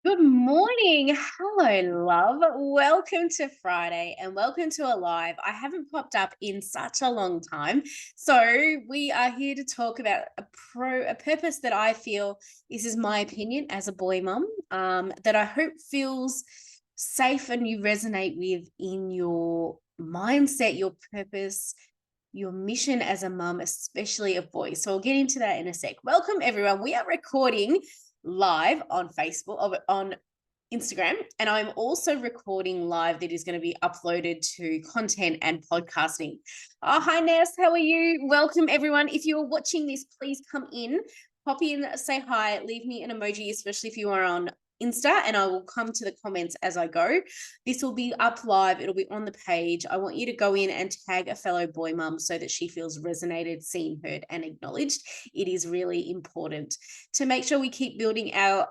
Good morning. Hello, love. Welcome to Friday and welcome to a live. I haven't popped up in such a long time. So, we are here to talk about a purpose that I feel, this is my opinion as a boy mum, that I hope feels safe and you resonate with in your mindset, your purpose, your mission as a mum, especially of boys. So, I'll get into that in a sec. Welcome, everyone. We are recording live on Facebook, on Instagram, and I'm also recording live that is going to be uploaded to content and podcasting. Oh, hi, Ness. How are you? Welcome, everyone. If you're watching this, please come in, pop in, say hi, leave me an emoji, especially if you are on Insta, and I will come to the comments as I go. This will be up live. It'll be on the page. I want you to go in and tag a fellow boy mum so that she feels resonated, seen, heard, and acknowledged. It is really important to make sure we keep building our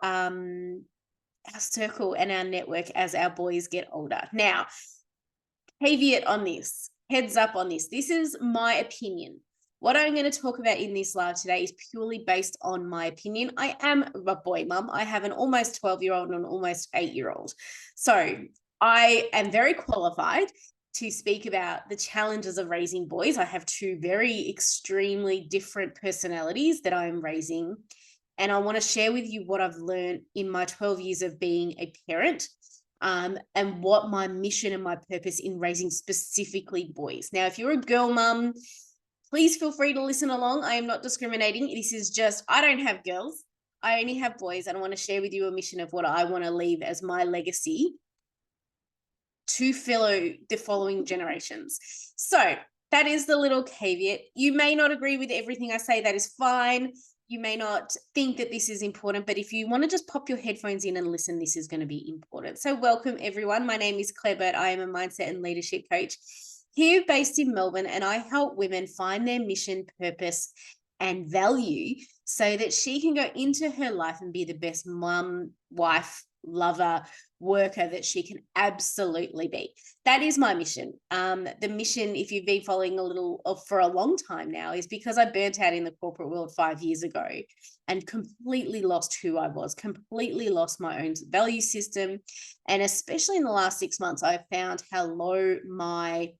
circle and our network as our boys get older. Now, caveat on this, heads up on this. This is my opinion. What I'm going to talk about in this live today is purely based on my opinion. I am a boy mum. I have an almost 12-year-old and an almost 8-year-old. So I am very qualified to speak about the challenges of raising boys. I have two very extremely different personalities that I'm raising. And I want to share with you what I've learned in my 12 years of being a parent, and what my mission and my purpose in raising specifically boys. Now, if you're a girl mum, please feel free to listen along. I am not discriminating. This is just, I don't have girls. I only have boys. And I want to share with you a mission of what I want to leave as my legacy to the following generations. So that is the little caveat. You may not agree with everything I say. That is fine. You may not think that this is important, but if you want to just pop your headphones in and listen, this is going to be important. So welcome, everyone. My name is Claire Burt. I am a mindset and leadership coach here based in Melbourne, and I help women find their mission, purpose, and value so that she can go into her life and be the best mum, wife, lover, worker that she can absolutely be. That is my mission. The mission, if you've been following for a long time now, is because I burnt out in the corporate world 5 years ago and completely lost who I was, completely lost my own value system. And especially in the last 6 months, I found how low my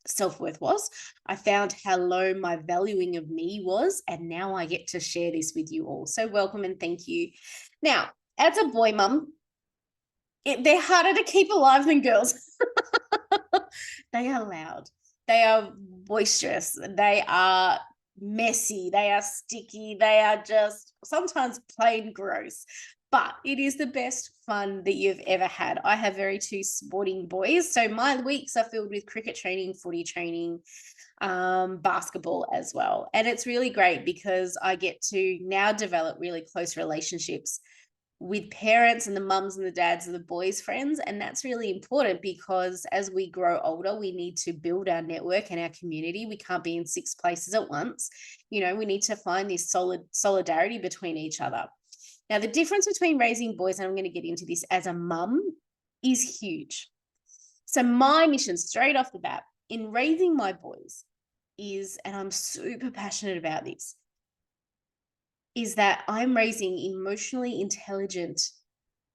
self-worth was. I found how low my valuing of me was. And now I get to share this with you all. So welcome and thank you. Now, as a boy mum, they're harder to keep alive than girls. They are loud. They are boisterous. They are messy. They are sticky. They are just sometimes plain gross. But it is the best fun that you've ever had. I have two sporting boys. So my weeks are filled with cricket training, footy training, basketball as well. And it's really great because I get to now develop really close relationships with parents and the mums and the dads of the boys' friends. And that's really important because as we grow older, we need to build our network and our community. We can't be in 6 places at once. We need to find this solidarity between each other. Now, the difference between raising boys, and I'm going to get into this as a mum, is huge. So my mission straight off the bat in raising my boys is, and I'm super passionate about this, is that I'm raising emotionally intelligent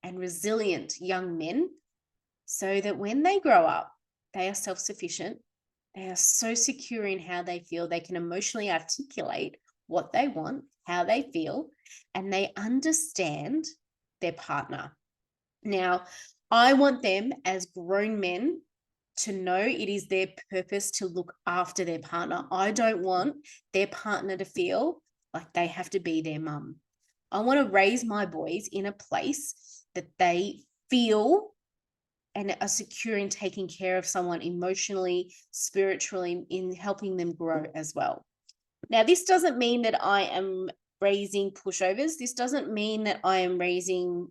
and resilient young men so that when they grow up, they are self-sufficient. They are so secure in how they feel. They can emotionally articulate what they want, how they feel, and they understand their partner. Now, I want them as grown men to know it is their purpose to look after their partner. I don't want their partner to feel like they have to be their mum. I want to raise my boys in a place that they feel and are secure in taking care of someone emotionally, spiritually, in helping them grow as well. Now, this doesn't mean that I am raising pushovers. This doesn't mean that I am raising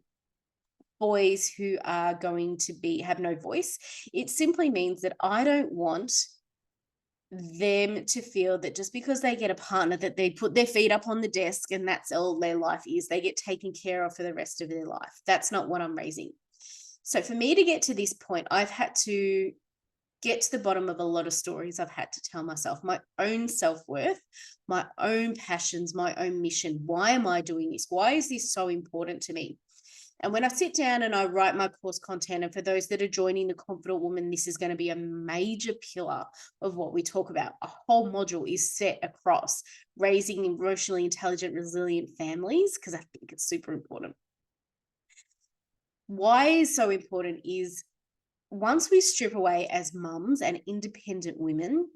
boys who are going to have no voice. It simply means that I don't want them to feel that just because they get a partner that they put their feet up on the desk and that's all their life is, they get taken care of for the rest of their life. That's not what I'm raising. So for me to get to this point, I've had to get to the bottom of a lot of stories I've had to tell myself, my own self-worth, my own passions, my own mission. Why am I doing this? Why is this so important to me? And when I sit down and I write my course content, and for those that are joining the Confident Woman, this is going to be a major pillar of what we talk about. A whole module is set across raising emotionally intelligent, resilient families, because I think it's super important. Why is so important is once we strip away as mums and independent women,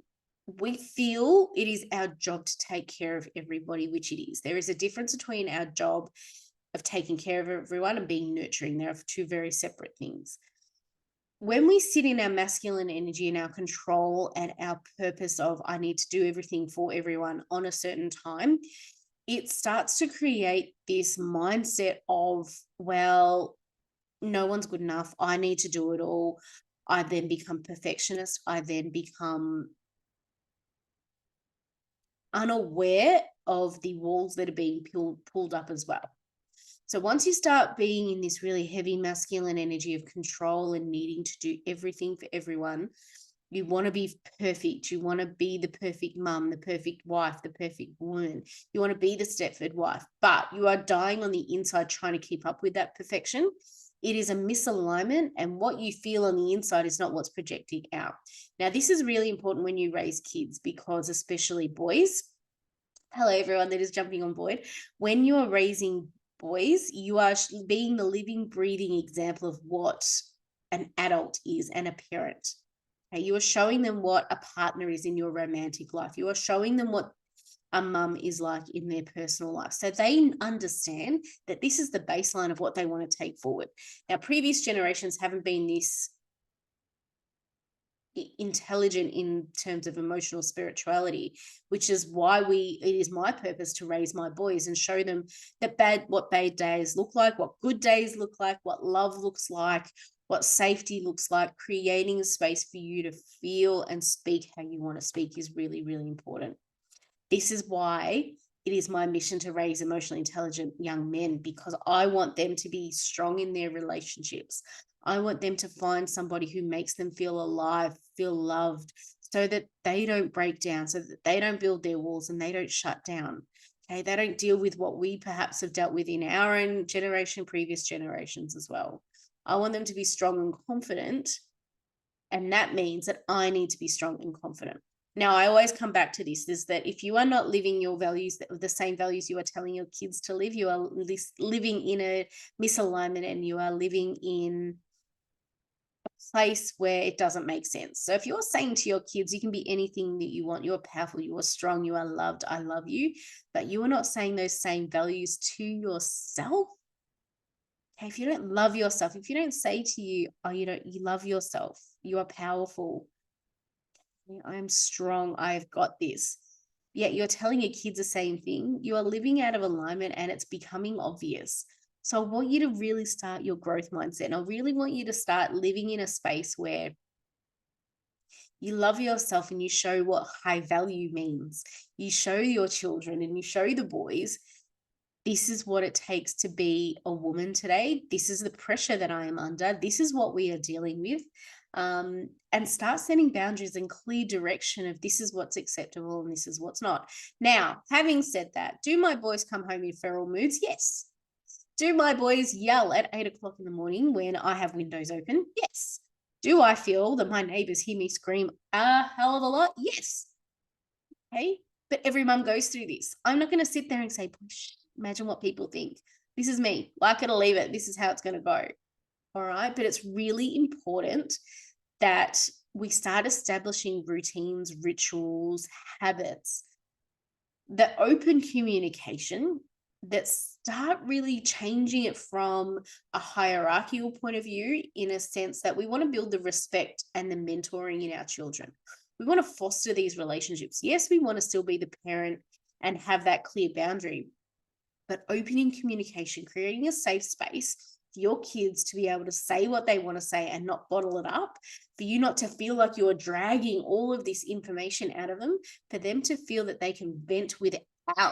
we feel it is our job to take care of everybody, which it is. There is a difference between our job of taking care of everyone and being nurturing. They're two very separate things. When we sit in our masculine energy and our control and our purpose of I need to do everything for everyone on a certain time, it starts to create this mindset of, well, no one's good enough. I need to do it all. I then become perfectionist. I then become unaware of the walls that are being pulled up as well. So once you start being in this really heavy masculine energy of control and needing to do everything for everyone, you want to be perfect. You want to be the perfect mum, the perfect wife, the perfect woman. You want to be the Stepford wife, but you are dying on the inside trying to keep up with that perfection. It is a misalignment, and what you feel on the inside is not what's projecting out. Now, this is really important when you raise kids, because especially boys, hello, everyone that is jumping on board, when you are raising boys, you are being the living, breathing example of what an adult is and a parent. Okay, you are showing them what a partner is in your romantic life. You are showing them what a mum is like in their personal life. So they understand that this is the baseline of what they want to take forward. Now, previous generations haven't been this intelligent in terms of emotional spirituality, which is why it is my purpose to raise my boys and show them that what bad days look like, what good days look like, what love looks like, what safety looks like. Creating a space for you to feel and speak how you want to speak is really, really important. This is why it is my mission to raise emotionally intelligent young men, because I want them to be strong in their relationships. I want them to find somebody who makes them feel alive, feel loved, so that they don't break down, so that they don't build their walls and they don't shut down. Okay, they don't deal with what we perhaps have dealt with in our own generation, previous generations as well. I want them to be strong and confident, and that means that I need to be strong and confident. Now, I always come back to this, is that if you are not living your values, the same values you are telling your kids to live, you are living in a misalignment, and you are living in a place where it doesn't make sense. So if you're saying to your kids, you can be anything that you want, you're powerful, you are strong, you are loved, I love you, but you are not saying those same values to yourself. Okay, if you don't love yourself, if you don't say to you, oh, you love yourself, you are powerful, I am strong, I've got this, yet you're telling your kids the same thing, you are living out of alignment and it's becoming obvious. So I want you to really start your growth mindset. And I really want you to start living in a space where you love yourself and you show what high value means. You show your children and you show the boys, this is what it takes to be a woman today. This is the pressure that I am under. This is what we are dealing with. And start setting boundaries and clear direction of this is what's acceptable and this is what's not. Now, having said that, do my boys come home in feral moods? Yes. Do my boys yell at 8 o'clock in the morning when I have windows open? Yes. Do I feel that my neighbors hear me scream a hell of a lot? Yes. Okay. But every mum goes through this. I'm not going to sit there and say, imagine what people think. This is me. Like it or leave it. This is how it's going to go. All right. But it's really important that we start establishing routines, rituals, habits, that open communication, that start really changing it from a hierarchical point of view, in a sense that we want to build the respect and the mentoring in our children. We want to foster these relationships. Yes, we want to still be the parent and have that clear boundary, but opening communication, creating a safe space for your kids to be able to say what they want to say and not bottle it up, for you not to feel like you're dragging all of this information out of them, for them to feel that they can vent without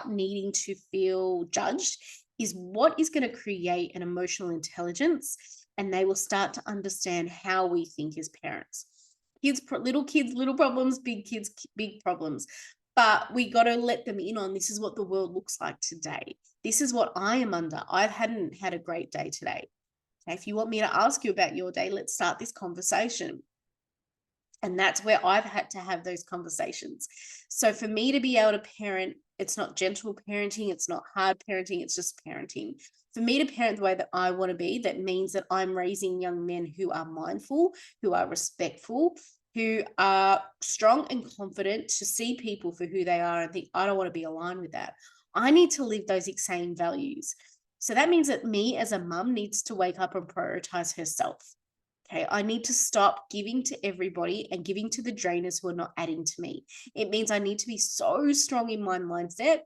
needing to feel judged, is what is going to create an emotional intelligence, and they will start to understand how we think as parents. Little kids, little problems, big kids, big problems. But we got to let them in on this is what the world looks like today. This is what I am under. I hadn't had a great day today. If you want me to ask you about your day, let's start this conversation. And that's where I've had to have those conversations. So for me to be able to parent, it's not gentle parenting, it's not hard parenting, it's just parenting. For me to parent the way that I want to be, that means that I'm raising young men who are mindful, who are respectful, who are strong and confident to see people for who they are and think, I don't want to be aligned with that. I need to live those same values. So that means that me as a mum needs to wake up and prioritize herself. Okay, I need to stop giving to everybody and giving to the drainers who are not adding to me. It means I need to be so strong in my mindset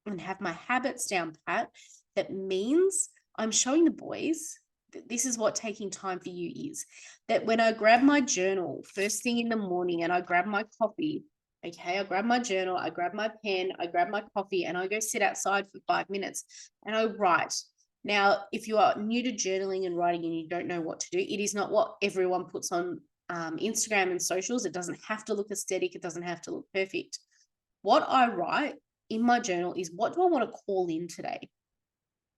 and have my habits down pat. That means I'm showing the boys that this is what taking time for you is. That when I grab my journal first thing in the morning and I grab my coffee, okay, I grab my journal, I grab my pen, I grab my coffee, and I go sit outside for 5 minutes and I write. Now, if you are new to journaling and writing and you don't know what to do, it is not what everyone puts on Instagram and socials. It doesn't have to look aesthetic. It doesn't have to look perfect. What I write in my journal is, what do I want to call in today?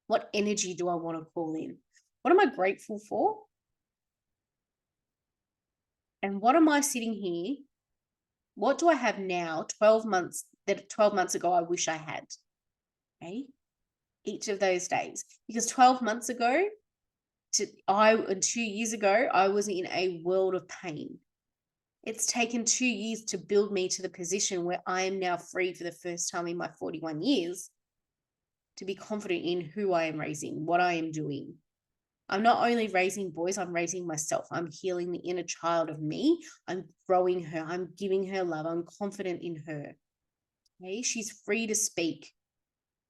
What energy do I want to call in? What am I grateful for? And what am I sitting here? What do I have now, 12 months, that 12 months ago I wish I had? Okay. Each of those days, because 12 months ago and 2 years ago, I was in a world of pain. It's taken 2 years to build me to the position where I am now free for the first time in my 41 years to be confident in who I am raising, what I am doing. I'm not only raising boys, I'm raising myself. I'm healing the inner child of me. I'm growing her. I'm giving her love. I'm confident in her. Okay? She's free to speak.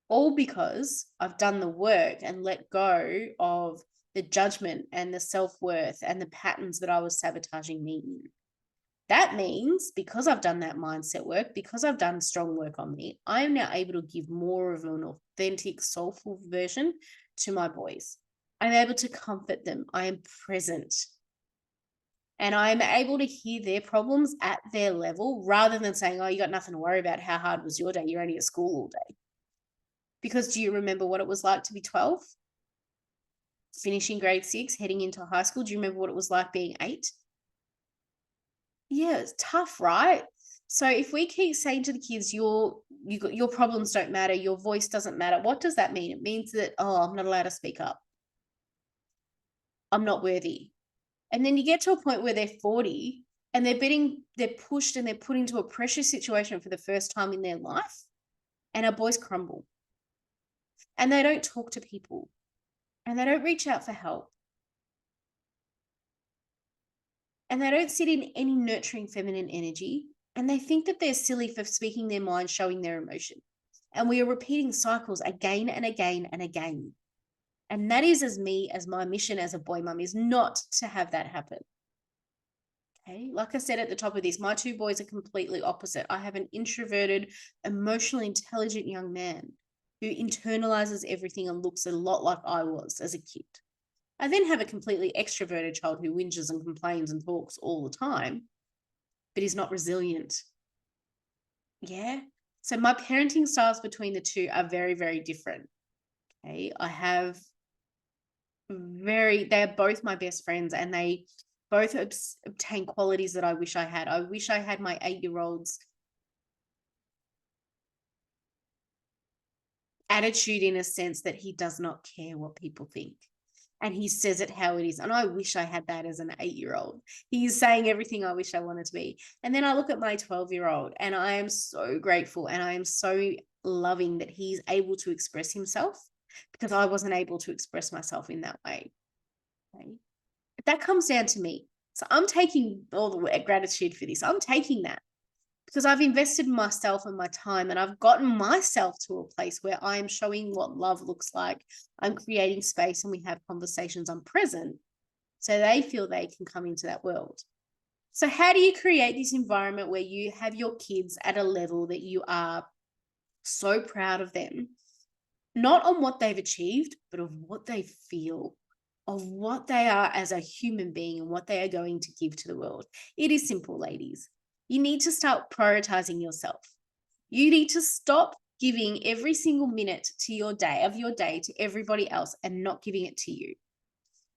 All because I've done the work and let go of the judgment and the self-worth and the patterns that I was sabotaging me in. That means because I've done that mindset work, because I've done strong work on me, I am now able to give more of an authentic, soulful version to my boys. I'm able to comfort them. I am present. And I'm able to hear their problems at their level rather than saying, oh, you got nothing to worry about. How hard was your day? You're only at school all day. Because do you remember what it was like to be 12? Finishing grade 6, heading into high school. Do you remember what it was like being 8? Yeah, it's tough, right? So if we keep saying to the kids, your problems don't matter, your voice doesn't matter, what does that mean? It means that, oh, I'm not allowed to speak up. I'm not worthy. And then you get to a point where they're 40 and they're pushed and they're put into a pressure situation for the first time in their life, and our boys crumble. And they don't talk to people, and they don't reach out for help, and they don't sit in any nurturing feminine energy, and they think that they're silly for speaking their mind, showing their emotion. And we are repeating cycles again and again and again. And that is as my mission as a boy mum is not to have that happen. Okay, like I said at the top of this, my 2 boys are completely opposite. I have an introverted, emotionally intelligent young man who internalizes everything and looks a lot like I was as a kid. I then have a completely extroverted child who whinges and complains and talks all the time, but is not resilient. Yeah. So my parenting styles between the two are very, very different. Okay. They're both my best friends, and they both obtain qualities that I wish I had. I wish I had my 8-year-old's attitude, in a sense that he does not care what people think. And he says it how it is. And I wish I had that as an 8-year-old. He's saying everything I wish I wanted to be. And then I look at my 12-year-old and I am so grateful and I am so loving that he's able to express himself, because I wasn't able to express myself in that way. Okay? But that comes down to me. So I'm taking all the gratitude for this. I'm taking that because I've invested in myself and my time, and I've gotten myself to a place where I am showing what love looks like. I'm creating space and we have conversations. I'm present so they feel they can come into that world. So how do you create this environment where you have your kids at a level that you are so proud of them, not on what they've achieved, but of what they feel, of what they are as a human being and what they are going to give to the world? It is simple, ladies. You need to start prioritizing yourself. You need to stop giving every single minute to your day to everybody else and not giving it to you.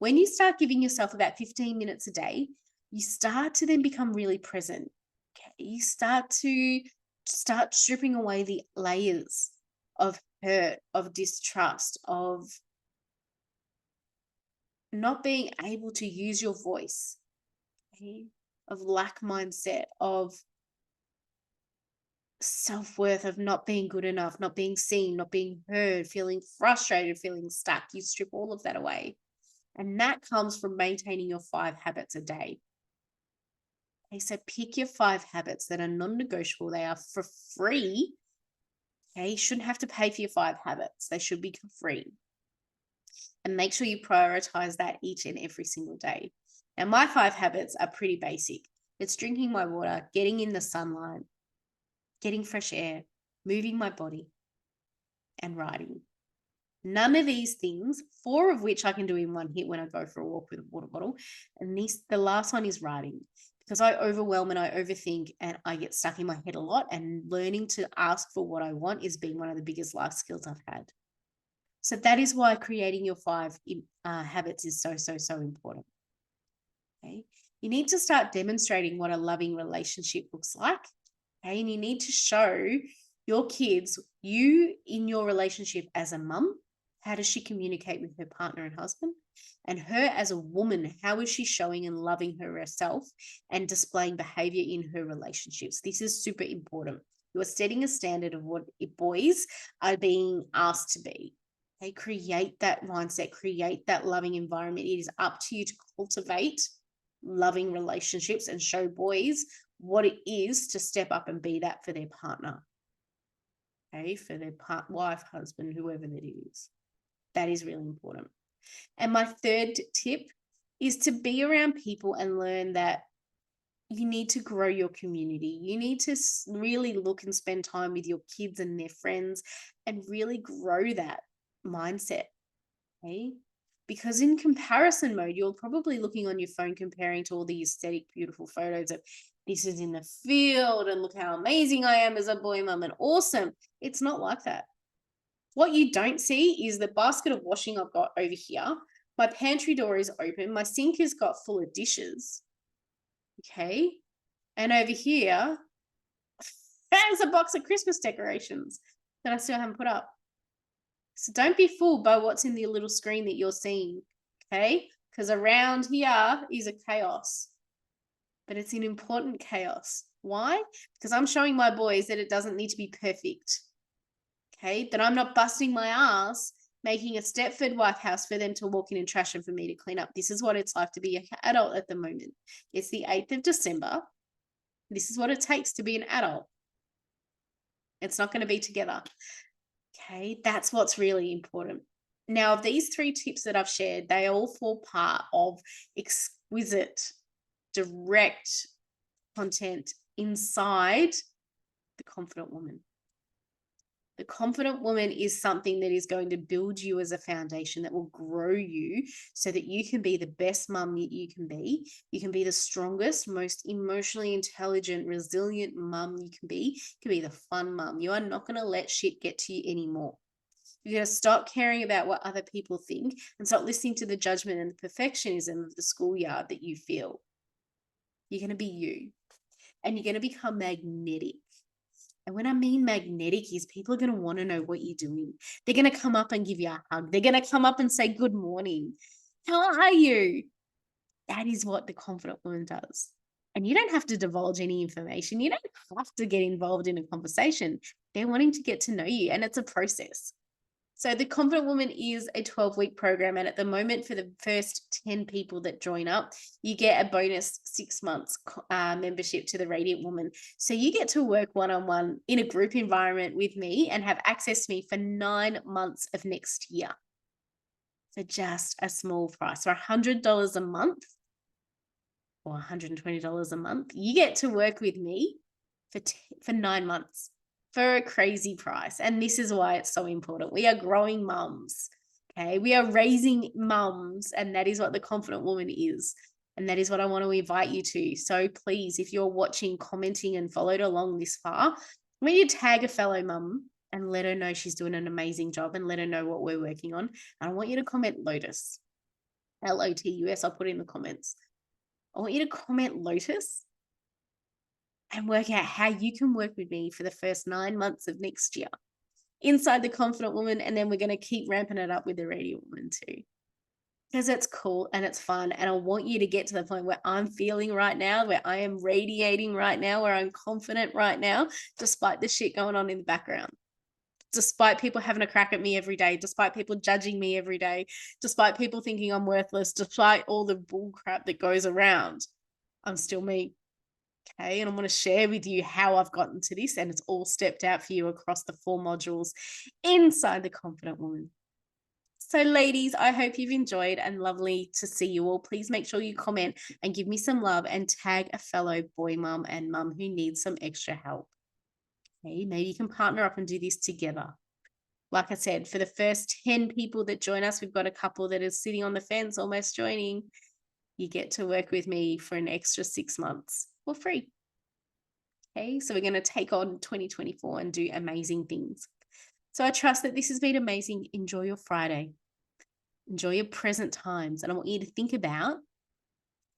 When you start giving yourself about 15 minutes a day, you start to then become really present. Okay? You start stripping away the layers of hurt, of distrust, of not being able to use your voice, okay? Of lack mindset, of self-worth, of not being good enough, not being seen, not being heard, feeling frustrated, feeling stuck. You strip all of that away. And that comes from maintaining your 5 habits a day. Okay, so pick your 5 habits that are non-negotiable. They are for free. Okay, you shouldn't have to pay for your 5 habits. They should be free. And make sure you prioritize that each and every single day. Now, my 5 habits are pretty basic. It's drinking my water, getting in the sunlight, getting fresh air, moving my body, and writing. None of these things, 4 of which I can do in one hit when I go for a walk with a water bottle. And the last one is writing, because I overwhelm and I overthink and I get stuck in my head a lot. And learning to ask for what I want is being one of the biggest life skills I've had. So that is why creating your 5 habits is so, so, so important. Okay. You need to start demonstrating what a loving relationship looks like. Okay. And you need to show your kids you in your relationship as a mum. How does she communicate with her partner and husband? And her as a woman, how is she showing and loving herself and displaying behavior in her relationships? This is super important. You are setting a standard of what boys are being asked to be. Okay, create that mindset, create that loving environment. It is up to you to cultivate loving relationships and show boys what it is to step up and be that for their partner. Okay, for their wife, husband, whoever that is. That is really important. And my 3rd tip is to be around people and learn that you need to grow your community. You need to really look and spend time with your kids and their friends and really grow that mindset. Okay? Because in comparison mode, you're probably looking on your phone comparing to all the aesthetic, beautiful photos of this is in the field and look how amazing I am as a boy mum and awesome. It's not like that. What you don't see is the basket of washing I've got over here. My pantry door is open. My sink has got full of dishes. Okay. And over here, there's a box of Christmas decorations that I still haven't put up. So don't be fooled by what's in the little screen that you're seeing. Okay. Because around here is a chaos. But it's an important chaos. Why? Because I'm showing my boys that it doesn't need to be perfect. Okay, that I'm not busting my ass making a Stepford wife house for them to walk in and trash and for me to clean up. This is what it's like to be an adult at the moment. It's the 8th of December. This is what it takes to be an adult. It's not going to be together. Okay, that's what's really important. Now, of these 3 tips that I've shared, they all form part of exquisite, direct content inside the Confident Woman. The Confident Woman is something that is going to build you as a foundation that will grow you so that you can be the best mum that you can be. You can be the strongest, most emotionally intelligent, resilient mum you can be. You can be the fun mum. You are not going to let shit get to you anymore. You're going to stop caring about what other people think and stop listening to the judgment and the perfectionism of the schoolyard that you feel. You're going to be you. And you're going to become magnetic. And when I mean magnetic is people are going to want to know what you're doing. They're going to come up and give you a hug. They're going to come up and say, good morning. How are you? That is what the Confident Woman does. And you don't have to divulge any information. You don't have to get involved in a conversation. They're wanting to get to know you, and it's a process. So the Confident Woman is a 12-week program. And at the moment, for the first 10 people that join up, you get a bonus 6 months membership to the Radiant Woman. So you get to work one-on-one in a group environment with me and have access to me for 9 months of next year. For just a small price, for $100 a month or $120 a month, you get to work with me for 9 months. For a crazy price. And this is why it's so important. We are growing mums. Okay. We are raising mums. And that is what the Confident Woman is. And that is what I want to invite you to. So please, if you're watching, commenting, and followed along this far, when you tag a fellow mum and let her know she's doing an amazing job and let her know what we're working on. And I want you to comment LOTUS. LOTUS. I'll put it in the comments. I want you to comment LOTUS and work out how you can work with me for the first 9 months of next year inside the Confident Woman. And then we're going to keep ramping it up with the Radiant Woman too, because it's cool and it's fun. And I want you to get to the point where I'm feeling right now, where I am radiating right now, where I'm confident right now, despite the shit going on in the background, despite people having a crack at me every day, despite people judging me every day, despite people thinking I'm worthless, despite all the bull crap that goes around. I'm still me. Okay. And I'm going to share with you how I've gotten to this. And it's all stepped out for you across the 4 modules inside the Confident Woman. So ladies, I hope you've enjoyed, and lovely to see you all. Please make sure you comment and give me some love and tag a fellow boy mum and mum who needs some extra help. Okay, maybe you can partner up and do this together. Like I said, for the first 10 people that join us, we've got a couple that is sitting on the fence, almost joining. You get to work with me for an extra 6 months for free. Okay, so we're going to take on 2024 and do amazing things. So I trust that this has been amazing. Enjoy your Friday. Enjoy your present times. And I want you to think about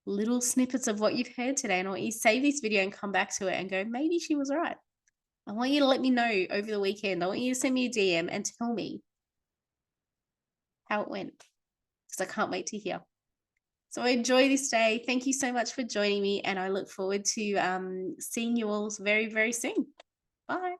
little snippets of what you've heard today. And I want you to save this video and come back to it and go, maybe she was right. I want you to let me know over the weekend. I want you to send me a DM and tell me how it went, because I can't wait to hear. So enjoy this day. Thank you so much for joining me. And I look forward to seeing you all very, very soon. Bye.